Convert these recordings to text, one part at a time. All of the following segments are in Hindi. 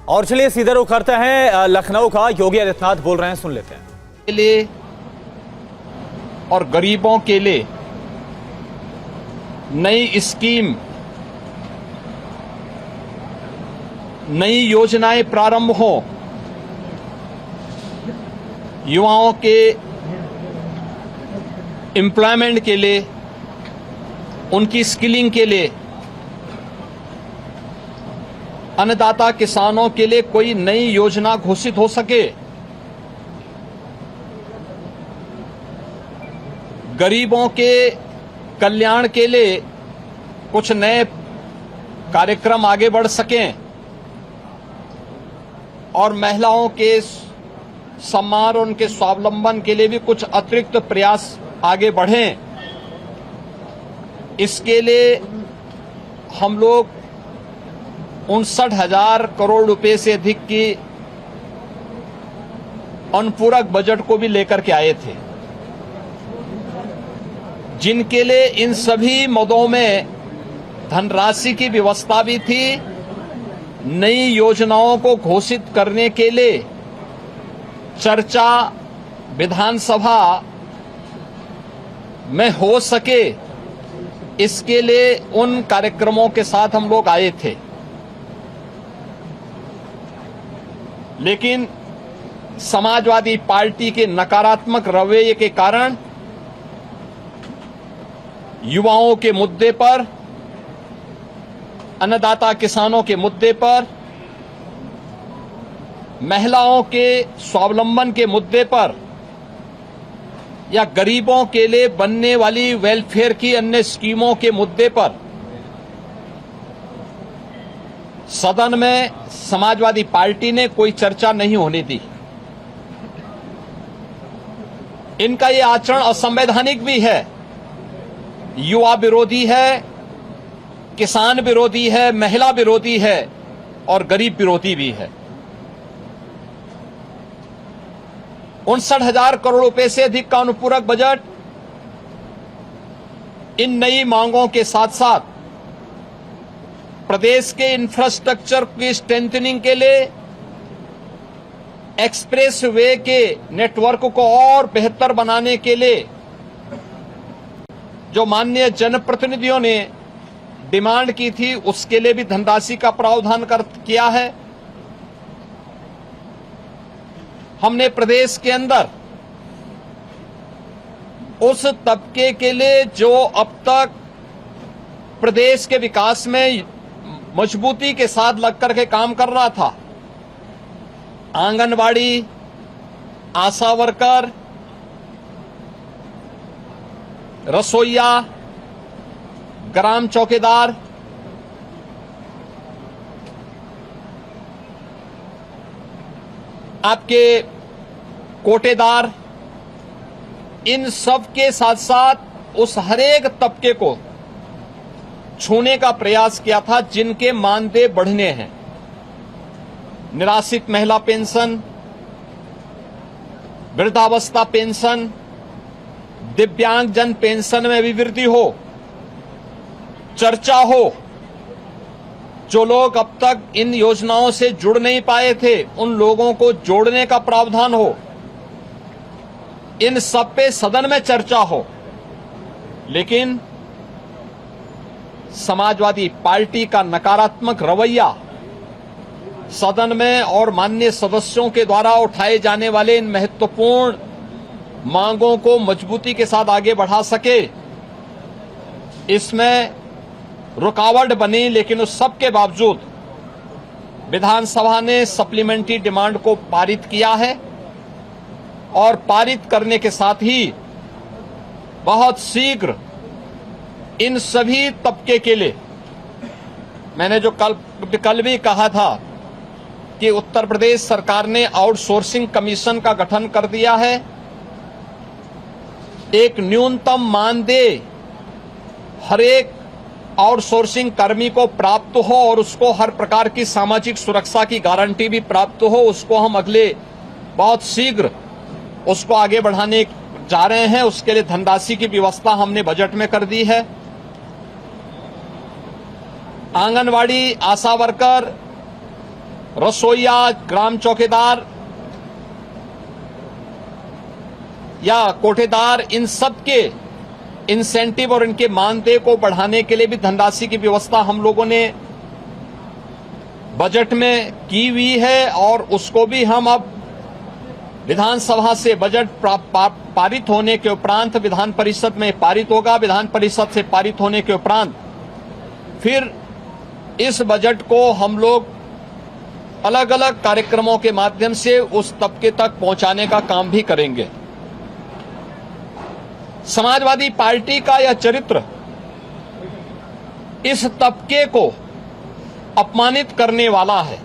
और चलिए सीधे रुख करते हैं लखनऊ का। योगी आदित्यनाथ बोल रहे हैं, सुन लेते हैं। के लिए और गरीबों के लिए नई स्कीम, नई योजनाएं प्रारंभ हो, युवाओं के एम्प्लॉयमेंट के लिए, उनकी स्किलिंग के लिए, अन्नदाता किसानों के लिए कोई नई योजना घोषित हो सके, गरीबों के कल्याण के लिए कुछ नए कार्यक्रम आगे बढ़ सकें और महिलाओं के सम्मान और उनके स्वावलंबन के लिए भी कुछ अतिरिक्त प्रयास आगे बढ़ें। इसके लिए हम लोग 59,000 करोड़ रुपए से अधिक की अनुपूरक बजट को भी लेकर के आए थे, जिनके लिए इन सभी मदों में धनराशि की व्यवस्था भी थी। नई योजनाओं को घोषित करने के लिए चर्चा विधानसभा में हो सके, इसके लिए उन कार्यक्रमों के साथ हम लोग आए थे। लेकिन समाजवादी पार्टी के नकारात्मक रवैये के कारण युवाओं के मुद्दे पर, अन्नदाता किसानों के मुद्दे पर, महिलाओं के स्वावलंबन के मुद्दे पर या गरीबों के लिए बनने वाली वेलफेयर की अन्य स्कीमों के मुद्दे पर सदन में समाजवादी पार्टी ने कोई चर्चा नहीं होने दी। इनका ये आचरण असंवैधानिक भी है, युवा विरोधी है, किसान विरोधी है, महिला विरोधी है और गरीब विरोधी भी है। 59,000 करोड़ रुपए से अधिक का अनुपूरक बजट इन नई मांगों के साथ साथ प्रदेश के इंफ्रास्ट्रक्चर की स्ट्रेंथनिंग के लिए, एक्सप्रेस वे के नेटवर्क को और बेहतर बनाने के लिए जो माननीय जनप्रतिनिधियों ने डिमांड की थी, उसके लिए भी धनराशि का प्रावधान किया है। हमने प्रदेश के अंदर उस तबके के लिए जो अब तक प्रदेश के विकास में मजबूती के साथ लगकर के काम कर रहा था, आंगनवाड़ी, आशा वर्कर, रसोइया, ग्राम चौकीदार, आपके कोटेदार, इन सब के साथ साथ उस हरेक तबके को छूने का प्रयास किया था जिनके मानदेय बढ़ने हैं। निराश्रित महिला पेंशन, वृद्धावस्था पेंशन, दिव्यांगजन पेंशन में भी वृद्धि हो, चर्चा हो, जो लोग अब तक इन योजनाओं से जुड़ नहीं पाए थे उन लोगों को जोड़ने का प्रावधान हो, इन सब पे सदन में चर्चा हो। लेकिन समाजवादी पार्टी का नकारात्मक रवैया सदन में और माननीय सदस्यों के द्वारा उठाए जाने वाले इन महत्वपूर्ण मांगों को मजबूती के साथ आगे बढ़ा सके, इसमें रुकावट बनी। लेकिन उस सब के बावजूद विधानसभा ने सप्लीमेंट्री डिमांड को पारित किया है और पारित करने के साथ ही बहुत शीघ्र इन सभी तबके के लिए, मैंने जो कल भी कहा था कि उत्तर प्रदेश सरकार ने आउटसोर्सिंग कमीशन का गठन कर दिया है। एक न्यूनतम मानदेय हर एक आउटसोर्सिंग कर्मी को प्राप्त हो और उसको हर प्रकार की सामाजिक सुरक्षा की गारंटी भी प्राप्त हो, उसको हम अगले बहुत शीघ्र उसको आगे बढ़ाने जा रहे हैं। उसके लिए धनराशि की व्यवस्था हमने बजट में कर दी है। आंगनवाड़ी, आशा वर्कर, रसोईया, ग्राम चौकीदार या कोठेदार, इन सब के इंसेंटिव और इनके मानदेय को बढ़ाने के लिए भी धनराशि की व्यवस्था हम लोगों ने बजट में की हुई है और उसको भी हम अब विधानसभा से बजट पारित होने के उपरांत विधान परिषद में पारित होगा। विधान परिषद से पारित होने के उपरांत फिर इस बजट को हम लोग अलग अलग कार्यक्रमों के माध्यम से उस तबके तक पहुंचाने का काम भी करेंगे। समाजवादी पार्टी का यह चरित्र इस तबके को अपमानित करने वाला है,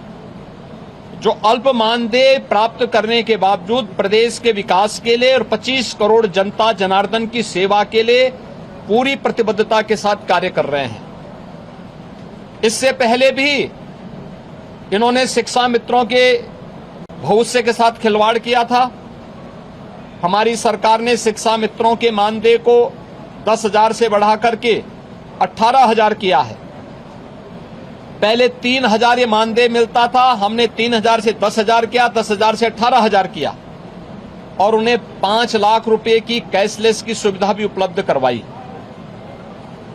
जो अल्प मानदेय प्राप्त करने के बावजूद प्रदेश के विकास के लिए और 25 करोड़ जनता जनार्दन की सेवा के लिए पूरी प्रतिबद्धता के साथ कार्य कर रहे हैं। इससे पहले भी इन्होंने शिक्षा मित्रों के भविष्य के साथ खिलवाड़ किया था। हमारी सरकार ने शिक्षा मित्रों के मानदेय को 10,000 से बढ़ा करके 18,000 किया है। पहले 3,000 ये मानदेय मिलता था, हमने 3,000 से 10,000 किया, 10,000 से 18,000 किया और उन्हें 5 लाख रुपए की कैशलेस की सुविधा भी उपलब्ध करवाई।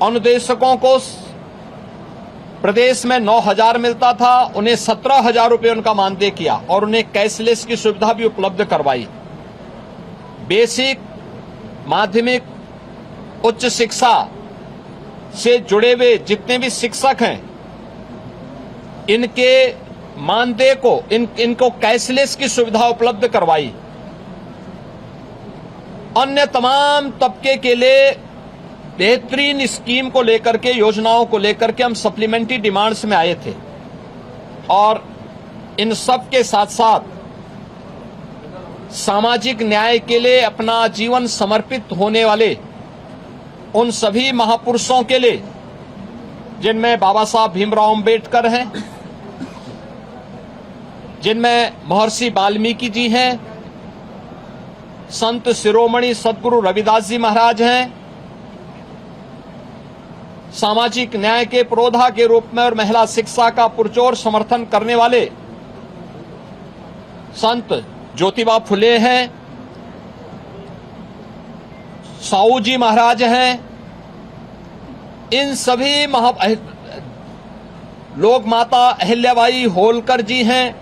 अनुदेशकों को प्रदेश में 9,000 मिलता था, उन्हें 17,000 रुपए उनका मानदेय किया और उन्हें कैशलेस की सुविधा भी उपलब्ध करवाई। बेसिक, माध्यमिक, उच्च शिक्षा से जुड़े हुए जितने भी शिक्षक हैं, इनके मानदेय को इनको कैशलेस की सुविधा उपलब्ध करवाई। अन्य तमाम तबके के लिए बेहतरीन स्कीम को लेकर के, योजनाओं को लेकर के हम सप्लीमेंट्री डिमांड्स में आए थे और इन सब के साथ साथ सामाजिक न्याय के लिए अपना जीवन समर्पित होने वाले उन सभी महापुरुषों के लिए, जिनमें बाबा साहब भीमराव अंबेडकर हैं, जिनमें महर्षि वाल्मीकि जी हैं, संत शिरोमणि सदगुरु रविदास जी महाराज हैं, सामाजिक न्याय के पुरोधा के रूप में और महिला शिक्षा का पुरजोर समर्थन करने वाले संत ज्योतिबा फुले हैं, साहू जी महाराज हैं। इन सभी लोक माता अहिल्याबाई होलकर जी हैं।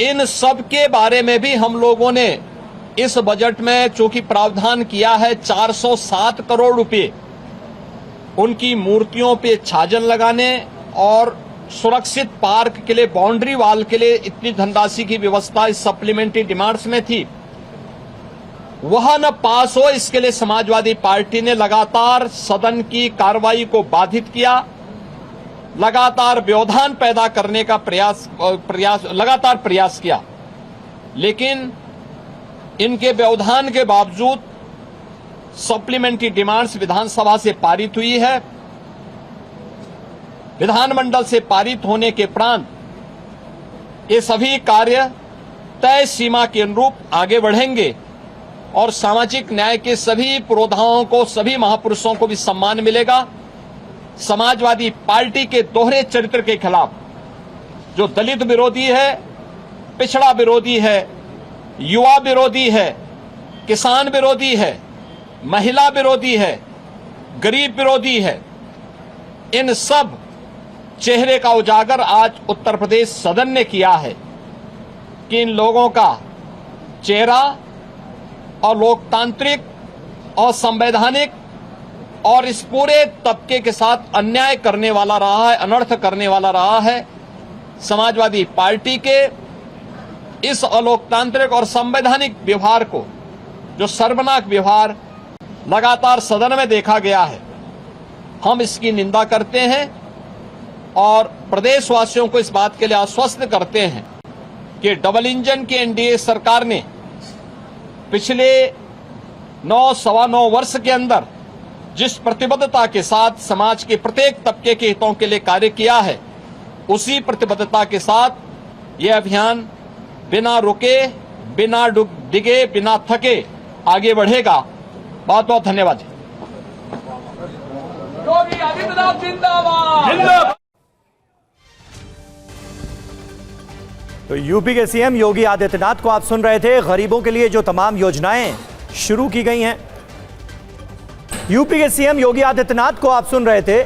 इन सब के बारे में भी हम लोगों ने इस बजट में चूंकि प्रावधान किया है 407 करोड़ रुपए उनकी मूर्तियों पे छाजन लगाने और सुरक्षित पार्क के लिए, बाउंड्री वाल के लिए इतनी धनराशि की व्यवस्था इस सप्लीमेंट्री डिमांड्स में थी, वह न पास हो, इसके लिए समाजवादी पार्टी ने लगातार सदन की कार्रवाई को बाधित किया, लगातार व्यवधान पैदा करने का लगातार प्रयास किया। लेकिन इनके व्यवधान के बावजूद सप्लीमेंट्री डिमांड्स विधानसभा से पारित हुई है। विधानमंडल से पारित होने के उपरांत ये सभी कार्य तय सीमा के अनुरूप आगे बढ़ेंगे और सामाजिक न्याय के सभी पुरोधाओं को, सभी महापुरुषों को भी सम्मान मिलेगा। समाजवादी पार्टी के दोहरे चरित्र के खिलाफ, जो दलित विरोधी है, पिछड़ा विरोधी है, युवा विरोधी है, किसान विरोधी है, महिला विरोधी है, गरीब विरोधी है, इन सब चेहरे का उजागर आज उत्तर प्रदेश सदन ने किया है कि इन लोगों का चेहरा और लोकतांत्रिक और संवैधानिक और इस पूरे तबके के साथ अन्याय करने वाला रहा है, अनर्थ करने वाला रहा है। समाजवादी पार्टी के इस अलोकतांत्रिक और संवैधानिक व्यवहार को, जो शर्मनाक व्यवहार लगातार सदन में देखा गया है, हम इसकी निंदा करते हैं और प्रदेशवासियों को इस बात के लिए आश्वस्त करते हैं कि डबल इंजन की एनडीए सरकार ने पिछले 9-9.25 वर्ष के अंदर जिस प्रतिबद्धता के साथ समाज के प्रत्येक तबके के हितों के लिए कार्य किया है, उसी प्रतिबद्धता के साथ यह अभियान बिना रुके, बिना डिगे, बिना थके आगे बढ़ेगा। बहुत बहुत धन्यवाद। योगी आदित्यनाथ जिंदाबाद। तो यूपी के सीएम योगी आदित्यनाथ को आप सुन रहे थे। गरीबों के लिए जो तमाम योजनाएं शुरू की गई हैं, यूपी के सीएम योगी आदित्यनाथ को आप सुन रहे थे।